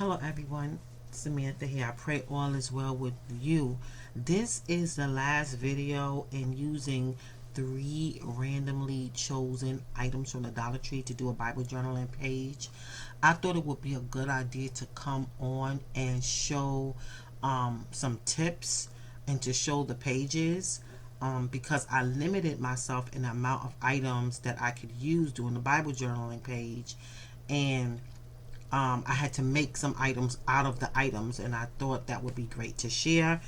Hello everyone, Samantha here. I pray all is well with you. This is the last video in using 3 randomly chosen items from the Dollar Tree to do a Bible journaling page. I thought it would be a good idea to come on and show some tips and to show the pages because I limited myself in the amount of items that I could use doing the Bible journaling page, and I had to make some items out of the items, and I thought that would be great to share.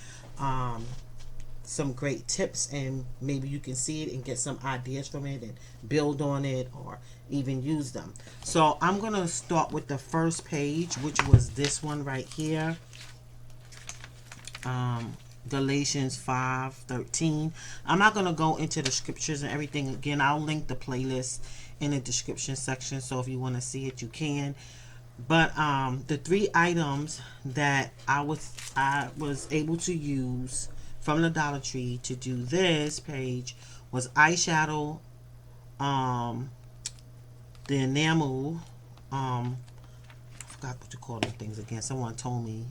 Some great tips, and maybe you can see it and get some ideas from it and build on it or even use them. So I'm going to start with the first page, which was this one right here. Galatians 5:13. I'm not going to go into the scriptures and everything again. I'll link the playlist in the description section, so if you want to see it, you can. But the 3 items that I was able to use from the Dollar Tree to do this page was eyeshadow, the enamel, I forgot what to call them things again. Someone told me,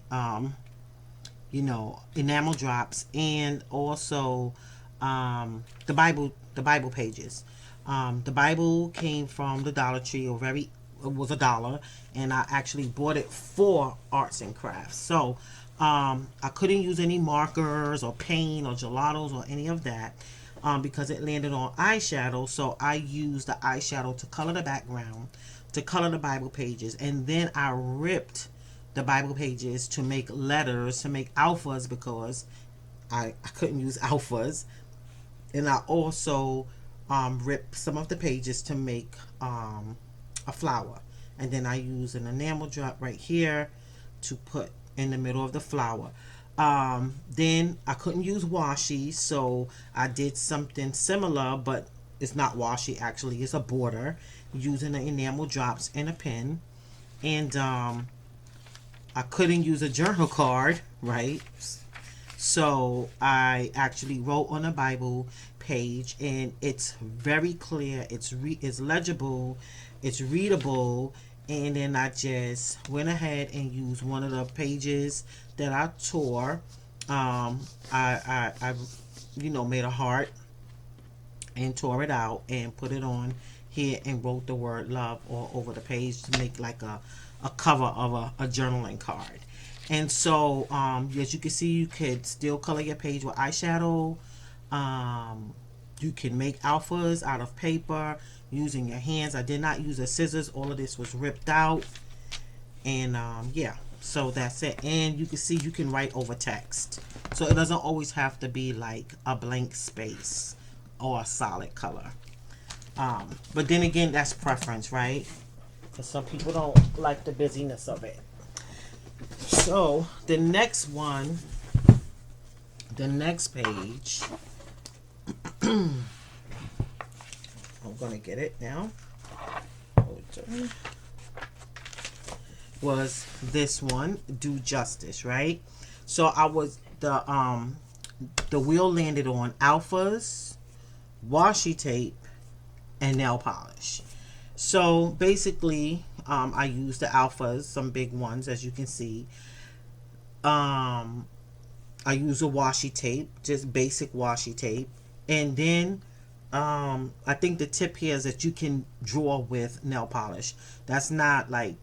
enamel drops, and also the Bible pages. The Bible came from the Dollar Tree, it was $1, and I actually bought it for arts and crafts. So I couldn't use any markers or paint or gelatos or any of that because it landed on eyeshadow. So I used the eyeshadow to color the background, to color the Bible pages, and then I ripped the Bible pages to make letters, to make alphas, because I couldn't use alphas. And I also ripped some of the pages to make a flower, and then I use an enamel drop right here to put in the middle of the flower. Then I couldn't use washi, so I did something similar, but it's not washi, actually it's a border, using the enamel drops and a pen. And I couldn't use a journal card, right? So I actually wrote on a Bible page, and it's very clear, it's legible, it's readable. And then I just went ahead and used one of the pages that I tore. I made a heart and tore it out and put it on here and wrote the word love all over the page to make like a cover of a journaling card. And so as you can see, you could still color your page with eyeshadow. You can make alphas out of paper using your hands. I did not use a scissors. All of this was ripped out. And yeah, so that's it. And you can see you can write over text. So it doesn't always have to be like a blank space or a solid color. But then again, that's preference, right? Because some people don't like the busyness of it. So the next page, I'm gonna get it now, was this one, do justice, right? So I was the wheel landed on alphas, washi tape, and nail polish. So basically I used the alphas, some big ones, as you can see. I use a washi tape, just basic washi tape. And then I think the tip here is that you can draw with nail polish. That's not, like,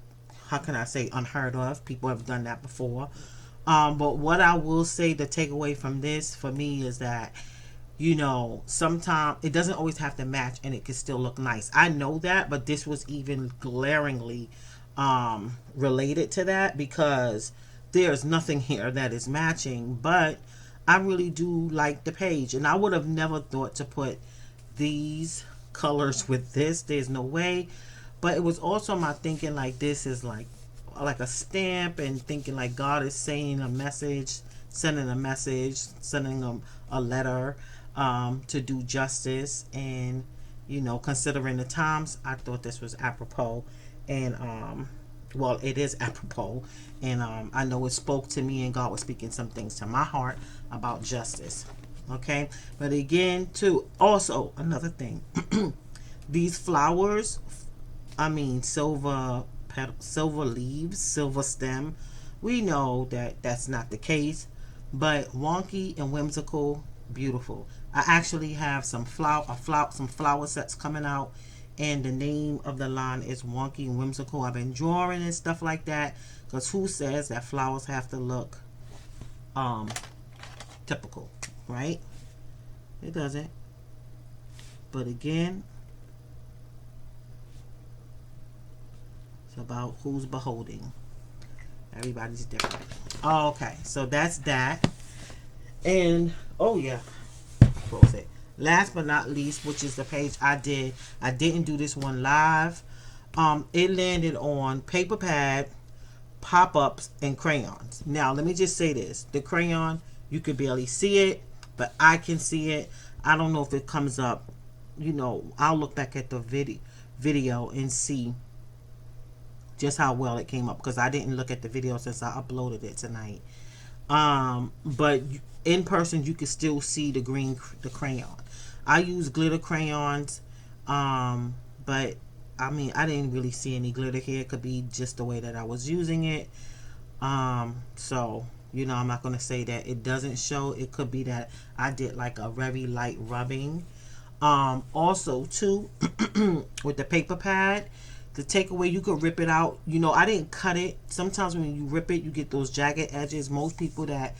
how can I say, unheard of. People have done that before. But what I will say, the takeaway from this for me is that, sometimes it doesn't always have to match and it can still look nice. I know that, but this was even glaringly related to that, because there's nothing here that is matching. But I really do like the page, and I would have never thought to put these colors with this. There's no way. But it was also my thinking, like, this is like a stamp, and thinking like God is saying a message, sending them a letter to do justice. And considering the times, I thought this was apropos. And well, it is apropos, and I know it spoke to me, and God was speaking some things to my heart about justice. Okay, but again, too, also another thing, these flowers, silver silver leaves, silver stem. We know that that's not the case, but wonky and whimsical, beautiful. I actually have some flower sets coming out, and the name of the line is Wonky and Whimsical. I've been drawing and stuff like that, because who says that flowers have to look um typical, right? It doesn't. But again, it's about who's beholding. Everybody's different. Okay, so that's that. And oh yeah, close it. Last but not least, which is the page I didn't do this one live. It landed on paper pad, pop-ups, and crayons. Now let me just say this: the crayon, you could barely see it, but I can see it. I don't know if it comes up. I'll look back at the video and see just how well it came up, because I didn't look at the video since I uploaded it tonight. But in person, you can still see the crayon. I use glitter crayons, but I mean, I didn't really see any glitter here. It could be just the way that I was using it. So, I'm not going to say that it doesn't show. It could be that I did like a very light rubbing. Also, too, with the paper pad, the takeaway, you could rip it out. I didn't cut it. Sometimes when you rip it, you get those jagged edges. Most people that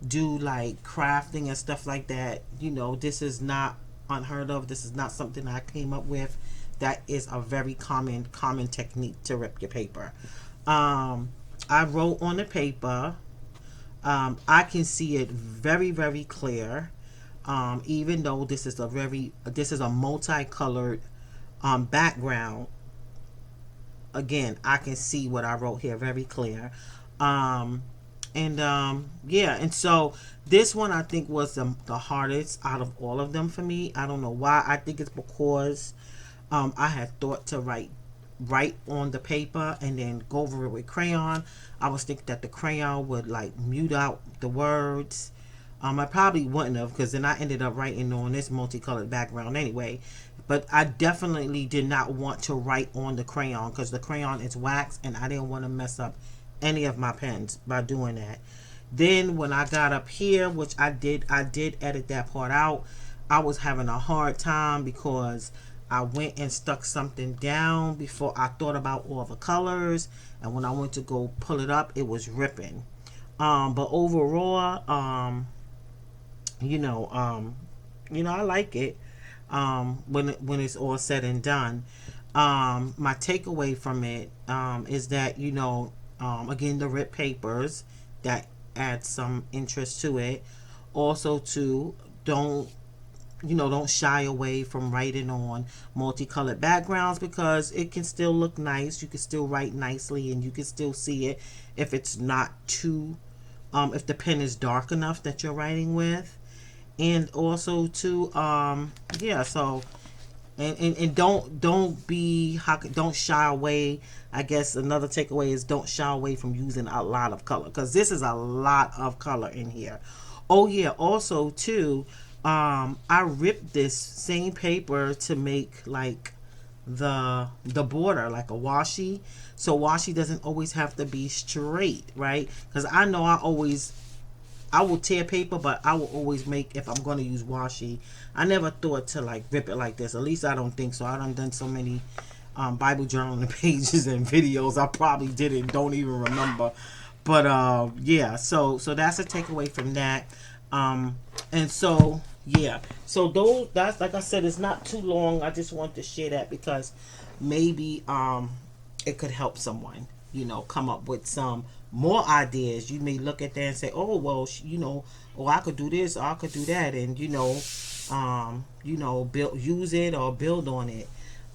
do like crafting and stuff like that, this is not unheard of. This is not something I came up with. That is a very common technique to rip your paper. I wrote on the paper. I can see it very, very clear. Even though this is a multicolored background. Again, I can see what I wrote here very clear. And so this one I think was the hardest out of all of them for me. I don't know why. I think it's because I had thought to write on the paper and then go over it with crayon. I was thinking that the crayon would like mute out the words. I probably wouldn't have, because then I ended up writing on this multicolored background anyway. But I definitely did not want to write on the crayon, because the crayon is wax and I didn't want to mess up any of my pens by doing that. Then when I got up here, which I did edit that part out. I was having a hard time because I went and stuck something down before I thought about all the colors, and when I went to go pull it up, it was ripping. But overall, I like it. When it's all said and done, my takeaway from it is that again, the ripped papers, that adds some interest to it. Also, too, don't shy away from writing on multicolored backgrounds, because it can still look nice. You can still write nicely, and you can still see it if it's not too if the pen is dark enough that you're writing with. And also too, so and don't shy away. I guess another takeaway is don't shy away from using a lot of color, because this is a lot of color in here. Oh yeah, also too, I ripped this same paper to make like the border like a washi, so washi doesn't always have to be straight, right? Because I know I will tear paper, but I will always make, if I'm going to use washi, I never thought to like rip it like this. At least I don't think so. I done so many Bible journaling pages and videos. I probably don't even remember. But so that's a takeaway from that. And so that's, like I said, it's not too long. I just want to share that because maybe it could help someone, come up with some more ideas. You may look at that and say, oh well, I could do this, or I could do that, and use it or build on it,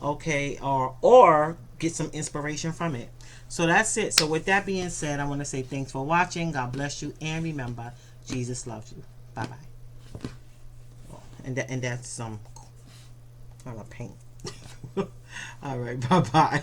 okay, or get some inspiration from it. So that's it. So with that being said, I want to say thanks for watching. God bless you, and remember, Jesus loves you. Bye bye. And that's some color paint. All right, bye bye.